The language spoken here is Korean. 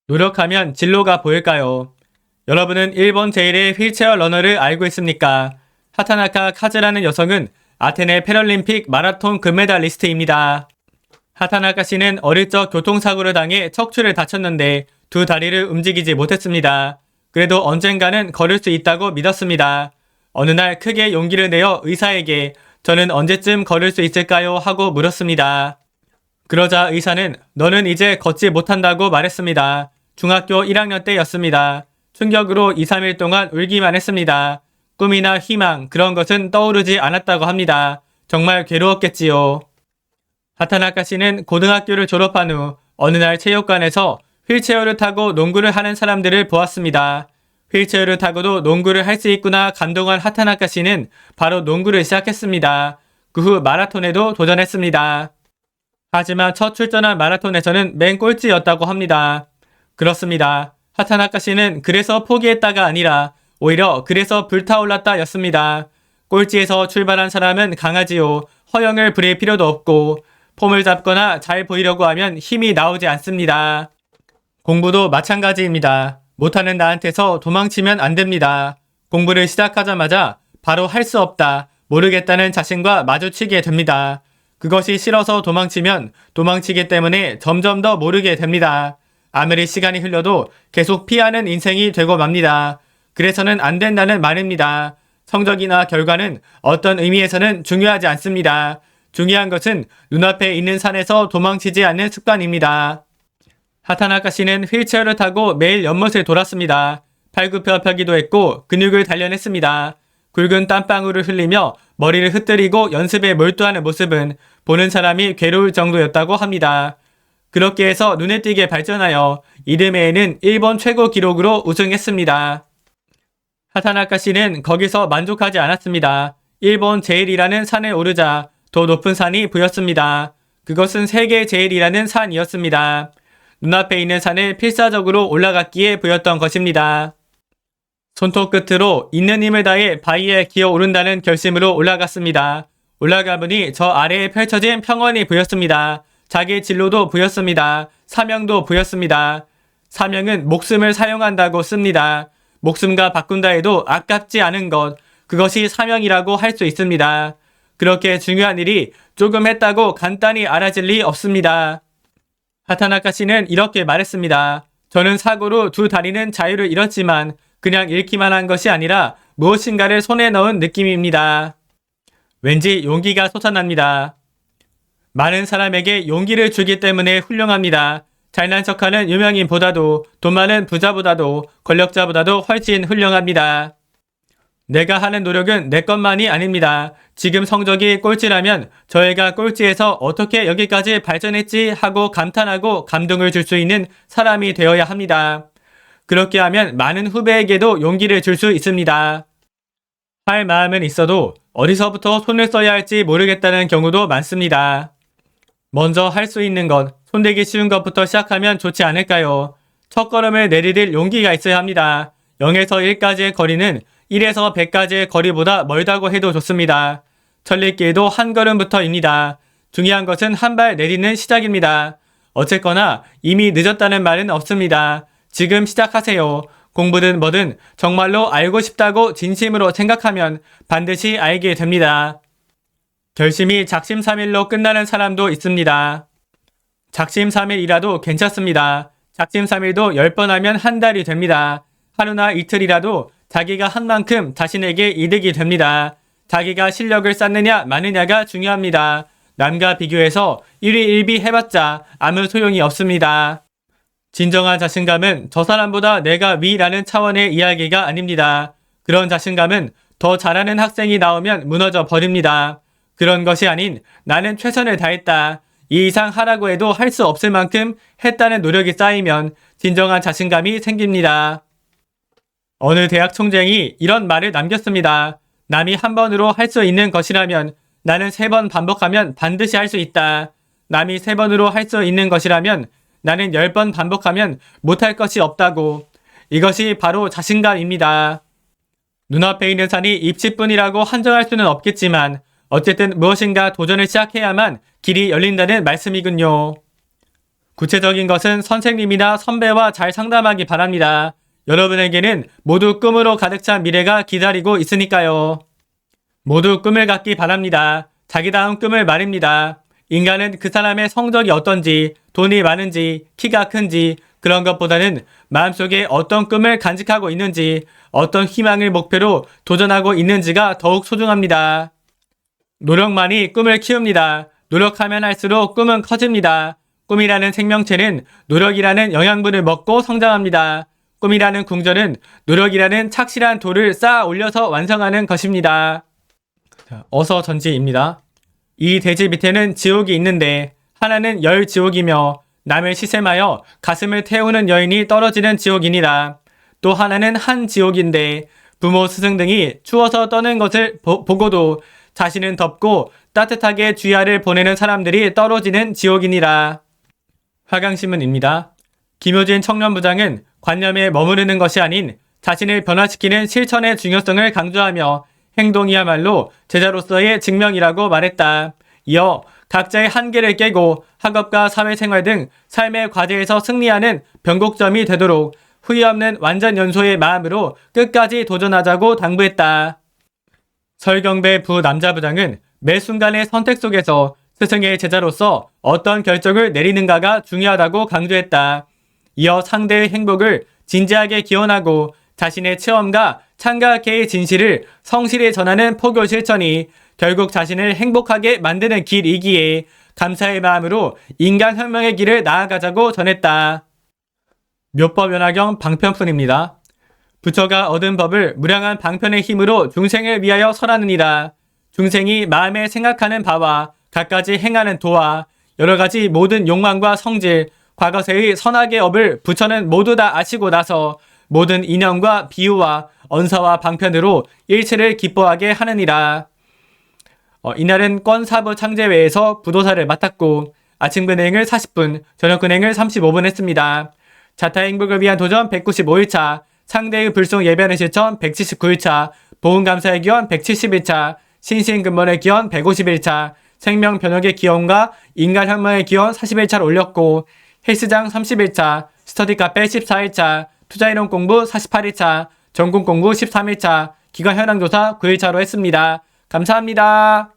노력하면 진로가 보일까요? 여러분은 일본 제1의 휠체어 러너를 알고 있습니까? 하타나카 카즈라는 여성은 아테네 패럴림픽 마라톤 금메달리스트입니다. 하타나카 씨는 어릴 적 교통사고를 당해 척추를 다쳤는데 두 다리를 움직이지 못했습니다. 그래도 언젠가는 걸을 수 있다고 믿었습니다. 어느 날 크게 용기를 내어 의사에게 저는 언제쯤 걸을 수 있을까요? 하고 물었습니다. 그러자 의사는 너는 이제 걷지 못한다고 말했습니다. 중학교 1학년 때였습니다. 충격으로 2, 3일 동안 울기만 했습니다. 꿈이나 희망 그런 것은 떠오르지 않았다고 합니다. 정말 괴로웠겠지요. 하타나카 씨는 고등학교를 졸업한 후 어느 날 체육관에서 휠체어를 타고 농구를 하는 사람들을 보았습니다. 휠체어를 타고도 농구를 할 수 있구나 감동한 하타나카 씨는 바로 농구를 시작했습니다. 그 후 마라톤에도 도전했습니다. 하지만 첫 출전한 마라톤에서는 맨 꼴찌였다고 합니다. 그렇습니다. 하타나카 씨는 그래서 포기했다가 아니라 오히려 그래서 불타올랐다 였습니다. 꼴찌에서 출발한 사람은 강하지요. 허영을 부릴 필요도 없고 폼을 잡거나 잘 보이려고 하면 힘이 나오지 않습니다. 공부도 마찬가지입니다. 못하는 나한테서 도망치면 안 됩니다. 공부를 시작하자마자 바로 할 수 없다, 모르겠다는 자신과 마주치게 됩니다. 그것이 싫어서 도망치면 도망치기 때문에 점점 더 모르게 됩니다. 아무리 시간이 흘러도 계속 피하는 인생이 되고 맙니다. 그래서는 안 된다는 말입니다. 성적이나 결과는 어떤 의미에서는 중요하지 않습니다. 중요한 것은 눈앞에 있는 산에서 도망치지 않는 습관입니다. 하타나카 씨는 휠체어를 타고 매일 연못을 돌았습니다. 팔굽혀펴기도 했고 근육을 단련했습니다. 굵은 땀방울을 흘리며 머리를 흐트리고 연습에 몰두하는 모습은 보는 사람이 괴로울 정도였다고 합니다. 그렇게 해서 눈에 띄게 발전하여 이듬해에는 일본 최고 기록으로 우승했습니다. 하타나카 씨는 거기서 만족하지 않았습니다. 일본 제1이라는 산에 오르자 더 높은 산이 보였습니다. 그것은 세계 제1이라는 산이었습니다. 눈앞에 있는 산을 필사적으로 올라갔기에 보였던 것입니다. 손톱 끝으로 있는 힘을 다해 바위에 기어오른다는 결심으로 올라갔습니다. 올라가 보니 저 아래에 펼쳐진 평원이 보였습니다. 자기 진로도 보였습니다. 사명도 보였습니다. 사명은 목숨을 사용한다고 씁니다. 목숨과 바꾼다 해도 아깝지 않은 것, 그것이 사명이라고 할 수 있습니다. 그렇게 중요한 일이 조금 했다고 간단히 알아질 리 없습니다. 하타나카 씨는 이렇게 말했습니다. 저는 사고로 두 다리는 자유를 잃었지만 그냥 잃기만 한 것이 아니라 무엇인가를 손에 넣은 느낌입니다. 왠지 용기가 솟아납니다. 많은 사람에게 용기를 주기 때문에 훌륭합니다. 잘난 척하는 유명인보다도 돈 많은 부자보다도 권력자보다도 훨씬 훌륭합니다. 내가 하는 노력은 내 것만이 아닙니다. 지금 성적이 꼴찌라면 저 애가 꼴찌에서 어떻게 여기까지 발전했지 하고 감탄하고 감동을 줄 수 있는 사람이 되어야 합니다. 그렇게 하면 많은 후배에게도 용기를 줄 수 있습니다. 할 마음은 있어도 어디서부터 손을 써야 할지 모르겠다는 경우도 많습니다. 먼저 할 수 있는 것, 손대기 쉬운 것부터 시작하면 좋지 않을까요? 첫걸음을 내디딜 용기가 있어야 합니다. 0에서 1까지의 거리는 1에서 100까지의 거리보다 멀다고 해도 좋습니다. 천리길도 한 걸음부터입니다. 중요한 것은 한 발 내딛는 시작입니다. 어쨌거나 이미 늦었다는 말은 없습니다. 지금 시작하세요. 공부든 뭐든 정말로 알고 싶다고 진심으로 생각하면 반드시 알게 됩니다. 결심이 작심삼일로 끝나는 사람도 있습니다. 작심삼일이라도 괜찮습니다. 작심삼일도 10번 하면 한 달이 됩니다. 하루나 이틀이라도 자기가 한 만큼 자신에게 이득이 됩니다. 자기가 실력을 쌓느냐 마느냐가 중요합니다. 남과 비교해서 1위 1비 해봤자 아무 소용이 없습니다. 진정한 자신감은 저 사람보다 내가 위라는 차원의 이야기가 아닙니다. 그런 자신감은 더 잘하는 학생이 나오면 무너져 버립니다. 그런 것이 아닌 나는 최선을 다했다. 이 이상 하라고 해도 할 수 없을 만큼 했다는 노력이 쌓이면 진정한 자신감이 생깁니다. 어느 대학 총장이 이런 말을 남겼습니다. 남이 한 번으로 할 수 있는 것이라면 나는 3번 반복하면 반드시 할 수 있다. 남이 3번으로 할 수 있는 것이라면 나는 10번 반복하면 못할 것이 없다고. 이것이 바로 자신감입니다. 눈앞에 있는 산이 입지뿐이라고 한정할 수는 없겠지만 어쨌든 무엇인가 도전을 시작해야만 길이 열린다는 말씀이군요. 구체적인 것은 선생님이나 선배와 잘 상담하기 바랍니다. 여러분에게는 모두 꿈으로 가득 찬 미래가 기다리고 있으니까요. 모두 꿈을 갖기 바랍니다. 자기다운 꿈을 말입니다. 인간은 그 사람의 성적이 어떤지, 돈이 많은지, 키가 큰지 그런 것보다는 마음속에 어떤 꿈을 간직하고 있는지, 어떤 희망을 목표로 도전하고 있는지가 더욱 소중합니다. 노력만이 꿈을 키웁니다. 노력하면 할수록 꿈은 커집니다. 꿈이라는 생명체는 노력이라는 영양분을 먹고 성장합니다. 꿈이라는 궁전은 노력이라는 착실한 돌을 쌓아 올려서 완성하는 것입니다. 어서 전지입니다. 이 대지 밑에는 지옥이 있는데 하나는 열 지옥이며 남을 시샘하여 가슴을 태우는 여인이 떨어지는 지옥이니라. 또 하나는 한 지옥인데 부모 스승 등이 추워서 떠는 것을 보고도 자신은 덥고 따뜻하게 주야를 보내는 사람들이 떨어지는 지옥이니라. 화강신문입니다. 김효진 청년부장은 관념에 머무르는 것이 아닌 자신을 변화시키는 실천의 중요성을 강조하며 행동이야말로 제자로서의 증명이라고 말했다. 이어 각자의 한계를 깨고 학업과 사회생활 등 삶의 과제에서 승리하는 변곡점이 되도록 후회 없는 완전연소의 마음으로 끝까지 도전하자고 당부했다. 설경배 부남자부장은 매 순간의 선택 속에서 스승의 제자로서 어떤 결정을 내리는가가 중요하다고 강조했다. 이어 상대의 행복을 진지하게 기원하고 자신의 체험과 창각회의 진실을 성실히 전하는 포교 실천이 결국 자신을 행복하게 만드는 길이기에 감사의 마음으로 인간혁명의 길을 나아가자고 전했다. 묘법연화경 방편뿐입니다. 부처가 얻은 법을 무량한 방편의 힘으로 중생을 위하여 설하느니라. 중생이 마음에 생각하는 바와 갖가지 행하는 도와 여러가지 모든 욕망과 성질, 과거세의 선악의 업을 부처는 모두 다 아시고 나서 모든 인연과 비유와 언사와 방편으로 일체를 기뻐하게 하느니라. 이날은 권사부 창제회에서 부도사를 맡았고 아침 근행을 40분, 저녁 근행을 35분 했습니다. 자타의 행복을 위한 도전 195일차, 상대의 불송 예배하는 실천 179일차, 보훈감사의 기원 171차, 신신근본의 기원 151차, 생명 변혁의 기원과 인간혁명의 기원 41차를 올렸고 헬스장 31차, 스터디 카페 14일차, 투자이론 공부 48일차, 전공 공부 13일차, 기관 현황조사 9일차로 했습니다. 감사합니다.